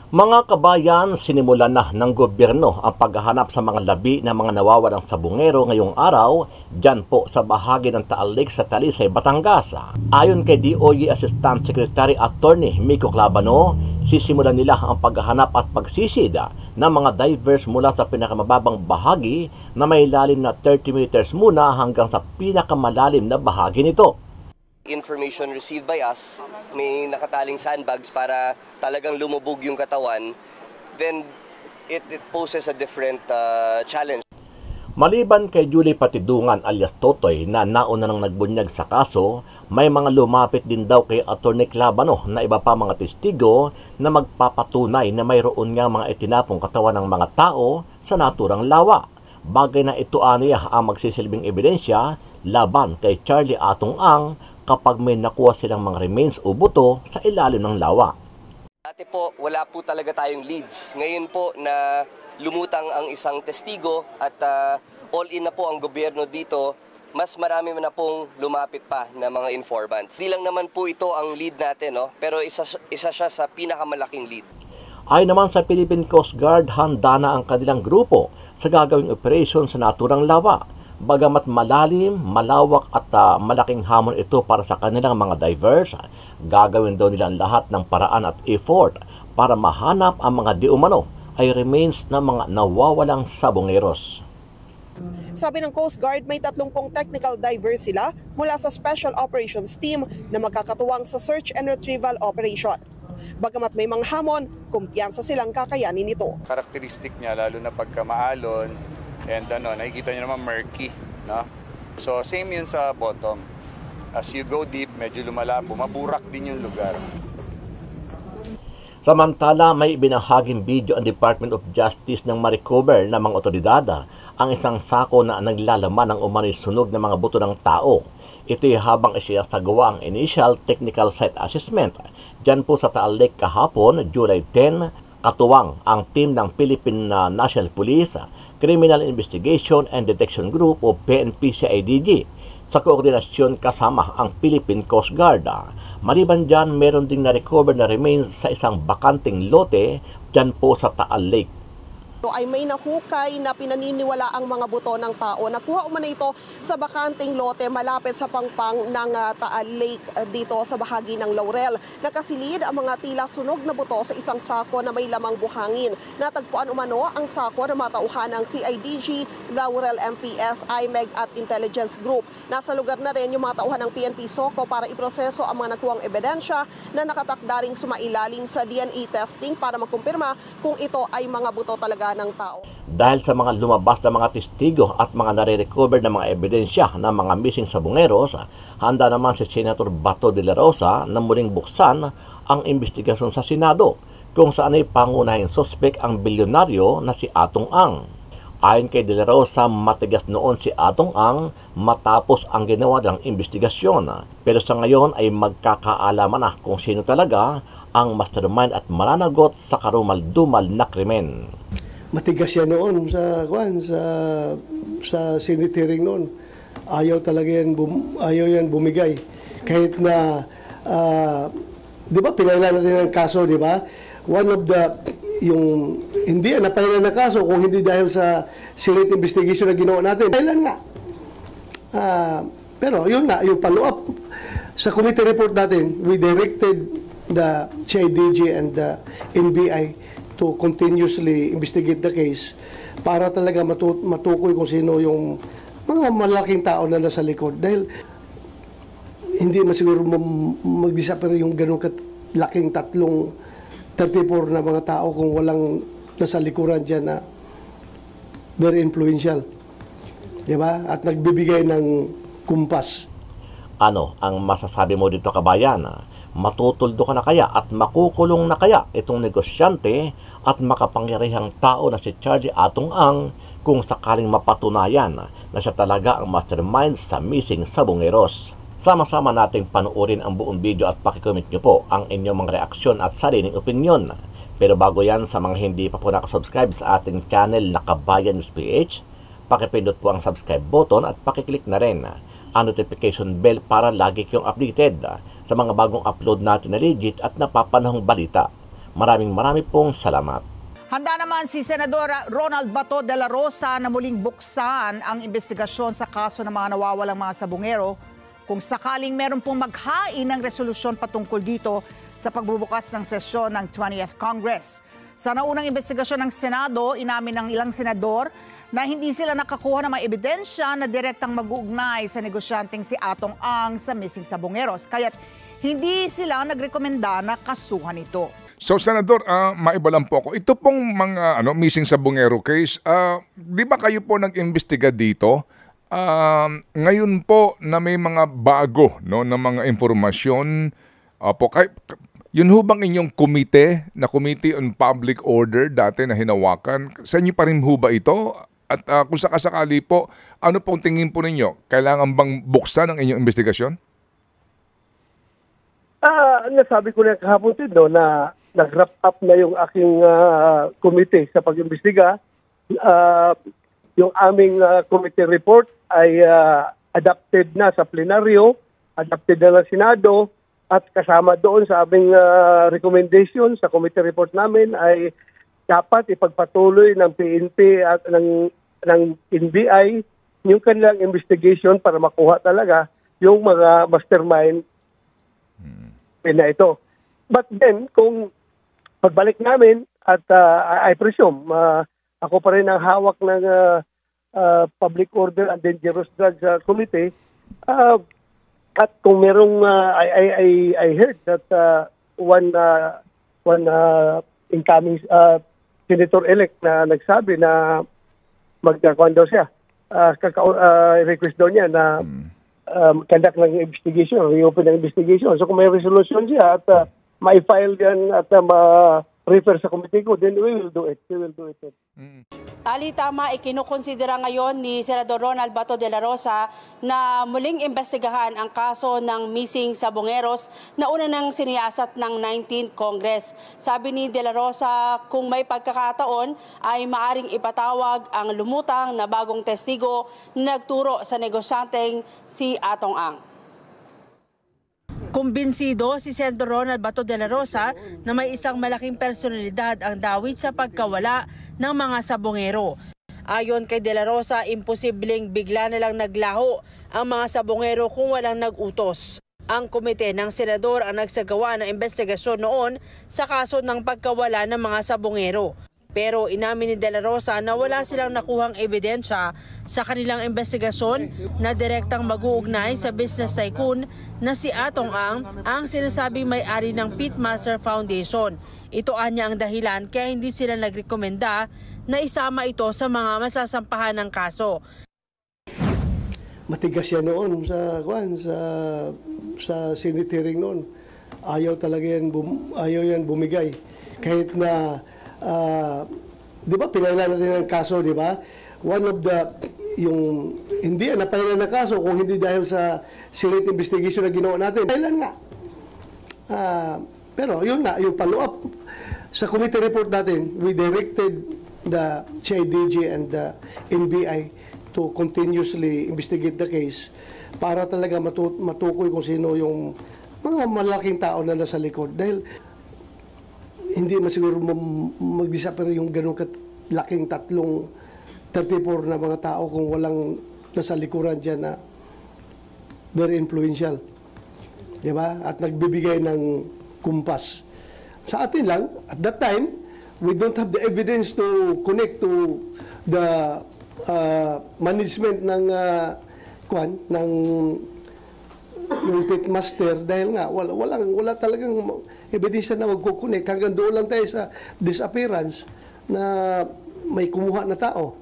Mga kabayan, sinimulan na ng gobyerno ang paghahanap sa mga labi ng mga nawawalang sabungero ngayong araw dyan po sa bahagi ng Taal Lake sa Talisay, Batangas. Ayon kay DOJ Assistant Secretary Attorney Miko Clabano, sisimulan nila ang paghahanap at pagsisid ng mga divers mula sa pinakamababang bahagi na may lalim na 30 meters muna hanggang sa pinakamalalim na bahagi nito. Information received by us, may nakataling sandbags para talagang lumubog yung katawan, then it poses a different challenge. Maliban kay Julie Patidungan alias Totoy na nauna nang nagbunyag sa kaso, may mga lumapit din daw kay Atty. Clabano na iba pa mga testigo na magpapatunay na mayroon nga mga itinapong katawan ng mga tao sa naturang lawa. Bagay na ito aniya ang magsisilbing ebidensya laban kay Charlie Atong Ang kapag may nakuha silang mga remains o buto sa ilalim ng lawa. Dati po, wala po talaga tayong leads. Ngayon po na lumutang ang isang testigo at all-in na po ang gobyerno dito, mas marami na pong lumapit pa na mga informants. Di lang naman po ito ang lead natin, no? Pero isa siya sa pinakamalaking lead. Ay naman sa Philippine Coast Guard, handa na ang kanilang grupo sa gagawing operasyon sa naturang lawa. Bagamat malalim, malawak at malaking hamon ito para sa kanilang mga divers, gagawin daw nila ang lahat ng paraan at effort para mahanap ang mga di umano ay remains ng mga nawawalang sabongeros. Sabi ng Coast Guard, may 30 technical divers sila mula sa Special Operations Team na magkakatuwang sa search and retrieval operation. Bagamat may mga hamon, kumpiyansa silang kakayanin ito. Karakteristik niya lalo na pagka maalon, and nakikita niyo naman murky, no? So same yun sa bottom. As you go deep, medyo lumalabo, maburak din yung lugar. Samantala, may ibinahaging video ang Department of Justice ng ma-recover ng mga otoridad ang isang sako na naglalaman ng umano'y sunog ng mga buto ng tao. Ito'y habang isinasagawa ang initial technical site assessment dyan po sa Taal Lake kahapon, July 10, katuwang ang team ng Philippine National Police, Criminal Investigation and Detection Group o PNP-CIDG sa koordinasyon kasama ang Philippine Coast Guard. Maliban dyan, meron ding na-recover na remains sa isang bakanting lote dyan po sa Taal Lake. Ay may nahukay na pinaniniwala ang mga buto ng tao. Nakuha umano ito sa bakanting lote malapit sa pangpang ng Taal Lake dito sa bahagi ng Laurel. Nakasilid ang mga tila sunog na buto sa isang sako na may lamang buhangin. Natagpuan umano ang sako na matauhan ng CIDG, Laurel MPS, IMEG at Intelligence Group. Nasa lugar na rin yung mga tauhan ng PNP SOCO para iproseso ang mga nakuhang ebidensya na nakatakdaring sumailalim sa DNA testing para makumpirma kung ito ay mga buto talaga ng tao. Dahil sa mga lumabas na mga testigo at mga nare-recover na mga ebidensya ng mga missing sabongeros, handa naman si Senator Bato de la Rosa na muling buksan ang investigasyon sa Senado kung saan ay pangunahing suspek ang bilyonaryo na si Atong Ang. Ayon kay de la Rosa, matigas noon si Atong Ang matapos ang ginawa ng investigasyon. Pero sa ngayon ay magkakaalaman na kung sino talaga ang mastermind at mananagot sa karumal-dumal na krimen. Matigas yan noon sa Senate hearing noon. Ayaw talaga yan, ayaw yan bumigay. Kahit na, di ba, pinailan natin ang kaso, di ba? One of the, yung, hindi yan, napailan ng kaso kung hindi dahil sa Senate investigation na ginawa natin. Kailan nga? Pero yun nga, yung follow-up. Sa committee report natin, we directed the CIDG and the NBI to continuously investigate the case para talaga matukoy kung sino yung mga malaking tao na nasa likod. Dahil hindi man siguro mag-disappear yung ganun laking 34 na mga tao kung walang nasa likuran dyan na very influential. Diba? At nagbibigay ng kumpas. Ano ang masasabi mo dito, kabayan? Matutuldo ka na kaya at makukulong na kaya itong negosyante at makapangyarihang tao na si Charlie Atong Ang kung sakaling mapatunayan na siya talaga ang mastermind sa missing sabongeros? Sama-sama nating panuorin ang buong video at pakicomment nyo po ang inyong mga reaksyon at sariling opinyon. Pero bago yan, sa mga hindi pa po nakasubscribe sa ating channel na Kabayan News PH, pakipindot po ang subscribe button at pakiclick na rin ang notification bell para lagi kayong updated sa mga bagong upload natin na legit at napapanahong balita. Maraming pong salamat. Handa naman si Senador Ronald Bato de la Rosa na muling buksan ang investigasyon sa kaso ng mga nawawalang mga sabungero kung sakaling meron pong maghain ng resolusyon patungkol dito sa pagbubukas ng sesyon ng 20th Congress. Sa naunang investigasyon ng Senado, inamin ng ilang senador na hindi sila nakakuha ng mga ebidensya na direktang mag-uugnay sa negosyanteng si Atong Ang sa missing sabungeros. Kaya't hindi sila nagrekomenda na kasuhan ito. So, Senador, maiba lang po ako. Ito pong mga missing sabungero case, di ba kayo po nag-imbestiga dito? Ngayon po na may mga bago na mga informasyon, yun ho bang inyong komite na Committee on Public Order dati na hinawakan? Sa inyo pa rin ho ba ito? At kung sakasakali po, ano pong tingin po ninyo? Kailangan bang buksan ang inyong investigasyon? Nasabi ko na kahapon din na nag-wrap up na yung aking komite sa pag-imbestiga. Yung aming committee report ay adopted na sa plenaryo, adopted na ng Senado, at kasama doon sa aming recommendation sa committee report namin ay dapat ipagpatuloy ng PNP at ng NBI yung kanilang investigation para makuha talaga yung mga mastermind na ito. But then, kung pagbalik namin at I presume, ako pa rin ang hawak ng Public Order and Dangerous Drugs Committee, at kung merong, I heard that one incoming senator-elect na nagsabi na magkakuan daw siya. Request daw niya na conduct ng investigation, reopen ng investigation. So kung may resolution siya at ma-file yan at ma-refer sa committee ko, then we will do it. We will do it. Ali, tama, ikinukonsidera ngayon ni Senador Ronald Bato de la Rosa na muling imbestigahan ang kaso ng missing sabungeros na una nang siniyasat ng 19th Congress. Sabi ni de la Rosa, kung may pagkakataon ay maaring ipatawag ang lumutang na bagong testigo na nagturo sa negosyanteng si Atong Ang. Kumbinsido si Senador Ronald Bato de la Rosa na may isang malaking personalidad ang dawit sa pagkawala ng mga sabungero. Ayon kay de la Rosa, imposibleng bigla na lang naglaho ang mga sabungero kung walang nag-utos. Ang komite ng senador ang nagsagawa ng investigasyon noon sa kaso ng pagkawala ng mga sabungero. Pero inamin ni de la Rosa na wala silang nakuhang ebidensya sa kanilang investigasyon na direktang mag-uugnay sa business tycoon na si Atong ang sinasabing may-ari ng Pitmaster Foundation. Ito anya ang dahilan kaya hindi sila nagrekomenda na isama ito sa mga masasampahan ng kaso. Matigas yan noon sa Senate hearing noon. Ayaw yan bumigay. Kahit na di ba pinailan natin ang kaso, di ba? One of the hindi napailan ng kaso kung hindi dahil sa Senate investigation na ginawa natin. Pinailan nga. Pero yun nga, yung follow-up sa committee report natin, we directed the CIDG and the NBI to continuously investigate the case para talaga matukoy kung sino yung mga malaking tao na nasa likod. Dahil hindi masiguro mag-disappear yung ganun laking 34 na mga tao kung walang nasa likuran dyan na very influential. Diba? At nagbibigay ng kumpas. Sa atin lang, at that time, we don't have the evidence to connect to the management ng yung pitmaster dahil nga wala talagang ebidensya na magkukunik. Hanggang doon lang tayo sa disappearance na may kumuha na tao.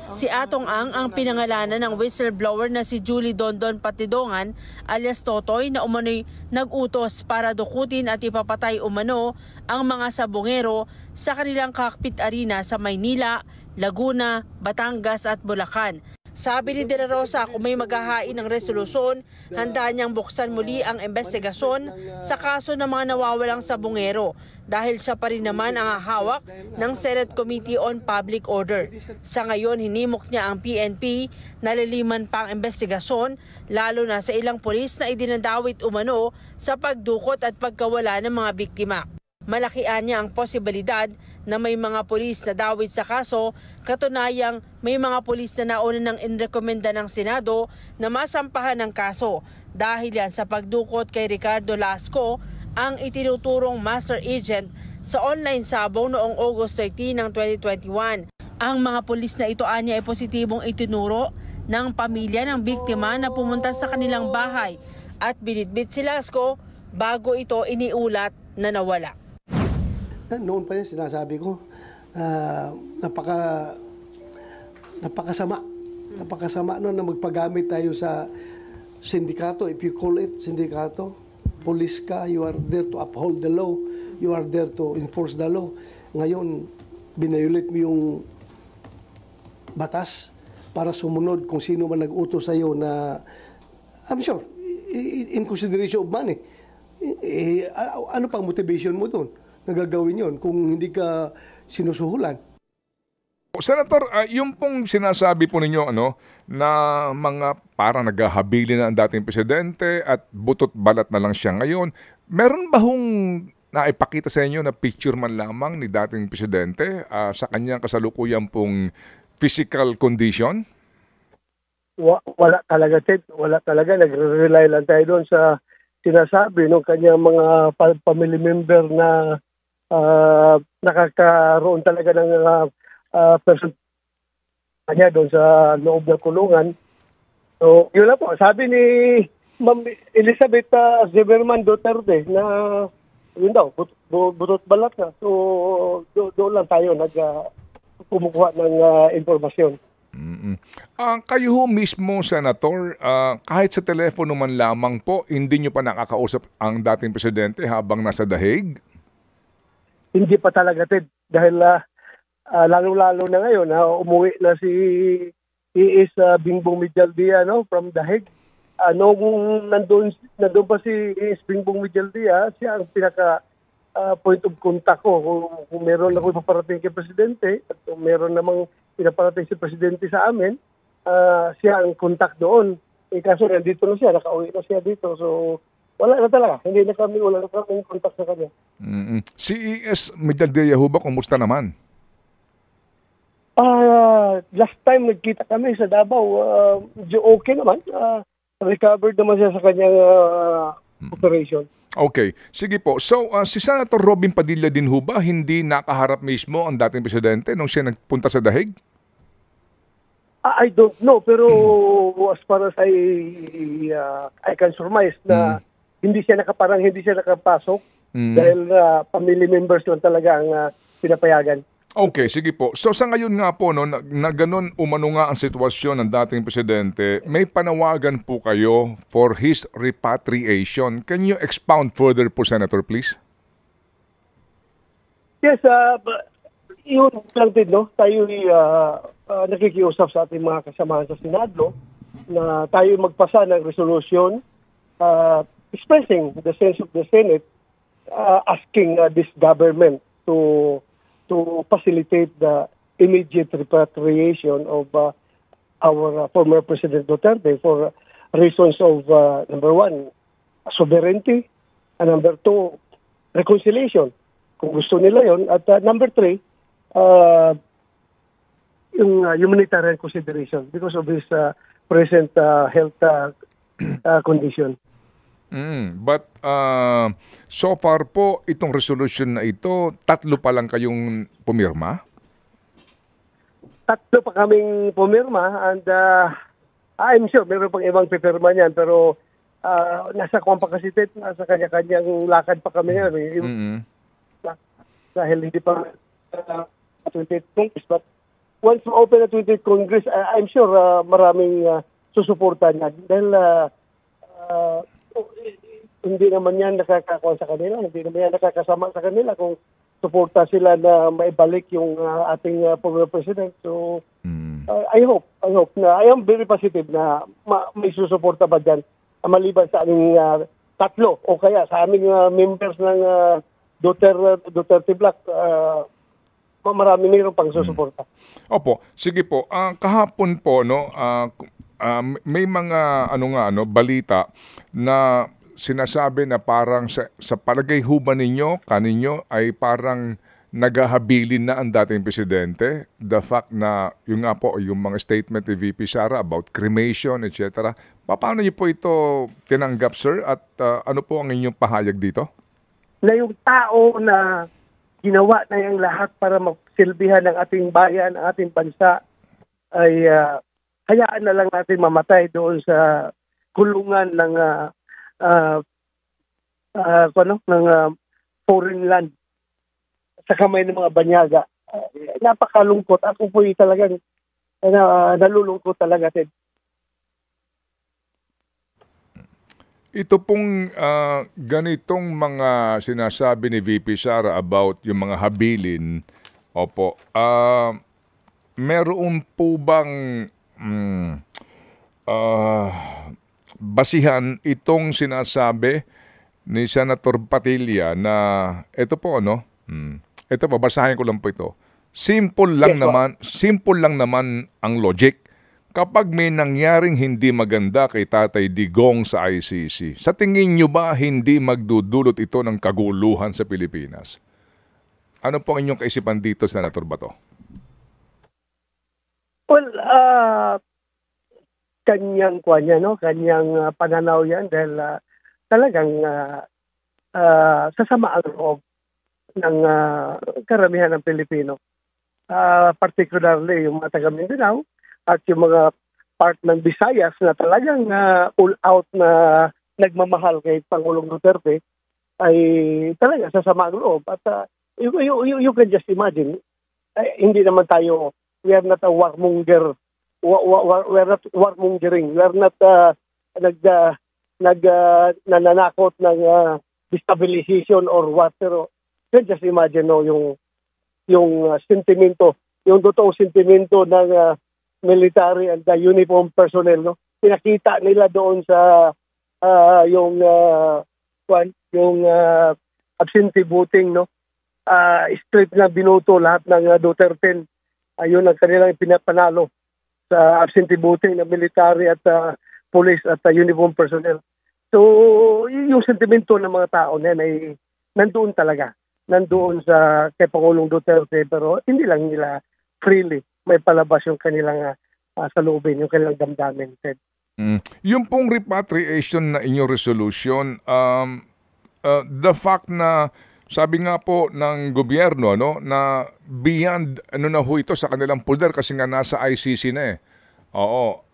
Si Atong ang pinangalanan ng whistleblower na si Julie Dondon Patidongan alias Totoy na umano'y nag-utos para dukutin at ipapatay umano ang mga sabungero sa kanilang cockpit arena sa Maynila, Laguna, Batangas at Bulacan. Sabi ni De La Rosa, kung may maghahain ng resolusyon, handa niyang buksan muli ang investigasyon sa kaso ng mga nawawalang sabungero dahil siya pa rin naman ang hawak ng Senate Committee on Public Order. Sa ngayon, hinimok niya ang PNP na liliman pa ang investigasyon, lalo na sa ilang pulis na idinadawit umano sa pagdukot at pagkawala ng mga biktima. Malakian niya ang posibilidad na may mga pulis na dawit sa kaso, katunayang may mga pulis na nauna nang inrekomenda ng Senado na masampahan ng kaso dahil yan sa pagdukot kay Ricardo Lasco, ang itinuturong master agent sa online sabong noong August 13 ng 2021. Ang mga pulis na ito anya ay positibong itinuro ng pamilya ng biktima na pumunta sa kanilang bahay at binitbit si Lasco bago ito iniulat na nawala. Noon pa yan sinasabi ko, napakasama noon na magpagamit tayo sa sindikato. If you call it sindikato, police ka, you are there to uphold the law, you are there to enforce the law. Ngayon, binayulit mo yung batas para sumunod kung sino man nag-utos sa iyo na, I'm sure, in consideration of money. Ano pang motivation mo doon? Nagagawin yon kung hindi ka sinusuhulan. Senator, yung pong sinasabi po ninyo na mga parang naghahabilin na ang dating presidente at butot balat na lang siya ngayon, meron ba hong naipakita sa inyo na picture man lamang ni dating presidente sa kanyang kasalukuyang pong physical condition? Wala talaga, Ted. Wala talaga. Nagre-rely lang tayo doon sa sinasabi ng kanyang mga family member na nakakaroon talaga ng person kanya doon sa loob ng kulungan. So, yun lang po. Sabi ni Ma'am Elizabeth Zimmerman Duterte na yun daw, butot balat na. So, doon lang tayo kumukuha ng informasyon. Kayo ho mismo, Senator, kahit sa telepono man lamang po, hindi nyo pa nakakausap ang dating presidente habang nasa The Hague? Hindi pa talaga, Ted. Dahil lalo-lalo na ngayon, umuwi na si E.S. Bingbong Medialdia from The Hague. Nung nandun pa si E.S. Bingbong Medialdia, siya ang pinaka point of contact ko. Kung meron ako ipaparating kay Presidente at kung meron namang pinaparating si Presidente sa amin, siya ang contact doon. Kaso nandito na siya, nakauwi na siya dito. So, wala na talaga. Wala na kami contact sa kanya. Si E.S. Medialdia ho ba, kumusta naman? Last time nagkita kami sa Davao, okay naman. Recovered naman siya sa kanyang operation. Okay. Sige po. So, si Senator Robin Padilla din ho ba hindi nakaharap mismo ang dating presidente nung siya nagpunta sa The Hague? I don't know. Pero as far as I can surmise na hindi siya nakapasok dahil family members lang talaga ang pinapayagan. Okay, sige po. So sa ngayon nga po, na ganun umano nga ang sitwasyon ng dating presidente, may panawagan po kayo for his repatriation. Can you expound further po, Senator, please? Yes, yun lang din, no? Tayo nakikiusap sa ating mga kasamahan sa Senado na tayo magpasa ng resolution expressing the sense of the Senate asking this government to facilitate the immediate repatriation of our former President Duterte for reasons of, number one, sovereignty, and number two, reconciliation, kung gusto nila yon. At number three, yung humanitarian consideration because of his present health condition. But so far po, itong resolution na ito, 3 pa lang kayong pumirma? 3 pa kaming pumirma and I'm sure meron pang ibang pipirma niyan pero nasa kompakasitet, nasa kanya-kanyang lakad pa kami ngayon. Dahil hindi pa 28th Congress. But once ma-open na 28th Congress, I'm sure maraming susuporta niya. Dahil hindi naman yan nakakakuha sa kanila, hindi naman yan nakakasama sa kanila kung suporta sila na maibalik yung ating former president. So, I hope na, I am very positive na may susuporta ba dyan maliban sa aming 3 o kaya sa aming members ng Duterte Black, marami mayroon pang susuporta. Opo, sige po. Kahapon po, may mga balita na sinasabi na parang sa palagay ho ba ninyo, kaninyo ay parang naghahabilin na ang dating presidente? The fact na yung nga po, yung mga statement ni VP Sara about cremation, etc. Paano niyo po ito tinanggap, sir? At ano po ang inyong pahayag dito? Na yung tao na ginawa na yung lahat para magsilbihan ng ating bayan, ang ating bansa, ay hayaan na lang natin mamatay doon sa kulungan ng foreign land sa kamay ng mga banyaga. Napakalungkot. Ako po talagang nalulungkot talaga, Ted. Ito pong ganitong mga sinasabi ni VP Sara about yung mga habilin, opo, meron po bang basihan itong sinasabi ni Senator Padilla na ito po ito po, basahin ko lang po ito. Simple lang naman ang logic. Kapag may nangyaring hindi maganda kay Tatay Digong sa ICC, sa tingin nyo ba hindi magdudulot ito ng kaguluhan sa Pilipinas? Ano po ang inyong kaisipan dito, Senator Bato? Well, kanyang pananaw yan dahil talagang sasama ang loob ng karamihan ng Pilipino. Particularly yung mga taga Mindanao at yung mga part ng Visayas na talagang all out na nagmamahal kay Pangulong Duterte ay talaga sasama ang loob. At you can just imagine, hindi naman tayo, we are not a warmonger, we are not warmongering, we are not nananakot ng destabilization or what, pero you can just imagine yung sentimento, yung totoong sentimento ng military and the uniform personnel, pinakita nila doon sa yung absentee voting, straight na binoto lahat ng Duterte. Ayun ang kanilang pinapanalo sa absentee voting ng military at police at uniform personnel. So yung sentimento ng mga tao na yan ay nandoon talaga. Nandoon sa kay Pangulong Duterte, pero hindi lang nila freely may palabas yung kanilang saloobin, yung kanilang damdamin. Yung pong repatriation na inyong resolution, the fact na sabi nga po ng gobyerno na beyond na ho ito sa kanilang poder kasi nga nasa ICC na Oo.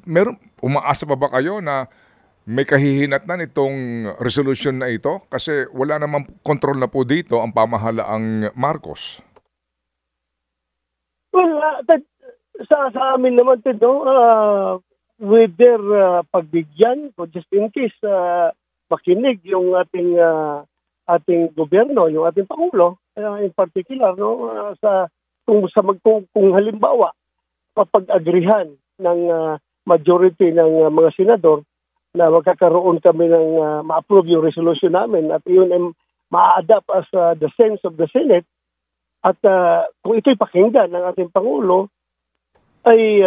Meron, umaasa pa ba kayo na may kahihinatnan itong resolution na ito? Kasi wala namang kontrol na po dito ang pamahalaang Marcos. Well, sa amin naman, with their pagbigyan, just in case makinig yung ating gobyerno, yung ating Pangulo, in particular, kung halimbawa, mapag-agrihan ng majority ng mga senador na magkakaroon kami ng ma-approve yung resolution namin at yun ay ma-adapt as the sense of the Senate. At kung ito'y pakinggan ng ating Pangulo, ay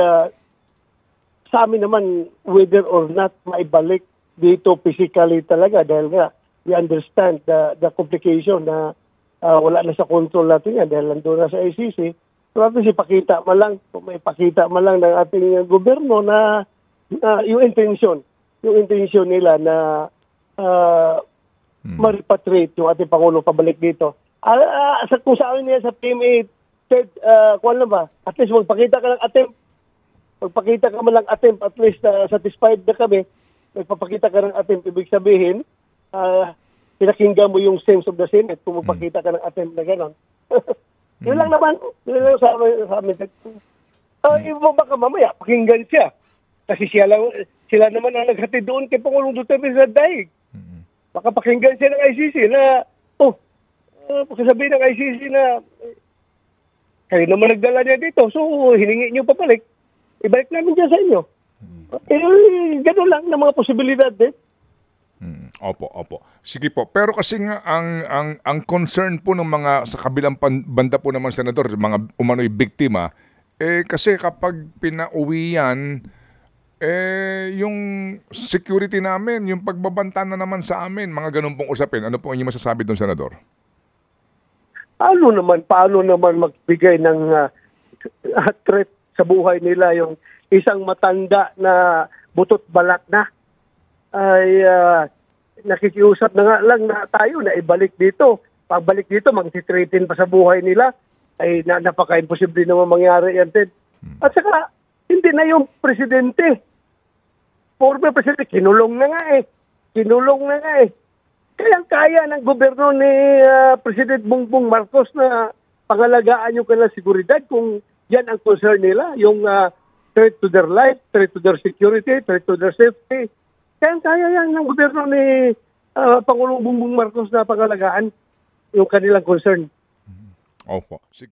sa amin naman, whether or not maibalik dito physically talaga dahil nga we understand the complication na wala na sa control natin yan dahil nandun na sa ICC. So at least ipakita man lang, may ipakita man lang ng ating gobyerno na yung intention nila na ma-repatriate yung ating Pangulo pabalik dito. Kung sa amin niya sa PMA, kuwan na ba? At least magpakita ka ng attempt. Magpakita ka man lang attempt, at least satisfied na kami. Magpapakita ka ng attempt, ibig sabihin, pinakinggan mo yung sense of the Senate kung magpakita ka ng attempt na gano'n. Yun lang naman. Yun lang sa amin. Iba baka mamaya, pakinggan siya. Kasi sila naman ang naghatid doon kay Pangulong Duterte sa daig. Baka pakinggan siya ng ICC na, pagkasabihin ng ICC na kayo naman nagdala niya dito, so hiningi niyo papalik. Ibalik namin dyan sa inyo. Gano'n lang na mga posibilidad Opo. Sige po. Pero kasi nga ang concern po ng mga sa kabilang banda po naman, Senador, mga umano'y biktima, kasi kapag pinauwi yan, yung security namin, yung pagbabanta na naman sa amin, mga ganun pong usapin. Ano po ang inyong masasabi doon, Senador? Paano naman magbigay ng threat sa buhay nila yung isang matanda na butot balat na ay nakikiusap na nga lang na tayo na ibalik dito. Pagbalik dito, mag-threaten pa sa buhay nila, ay napaka-imposible naman mangyari yan, Ted. At saka, hindi na yung presidente. Former presidente, kinulong na nga eh. Kaya ng gobyerno ni President Bongbong Marcos na pangalagaan yung kanilang seguridad kung yan ang concern nila, yung threat to their life, threat to their security, threat to their safety. Kaya yan ng gobyerno ni Pangulong Bongbong Marcos na pangalagaan yung kanilang concern. Opo. Sige.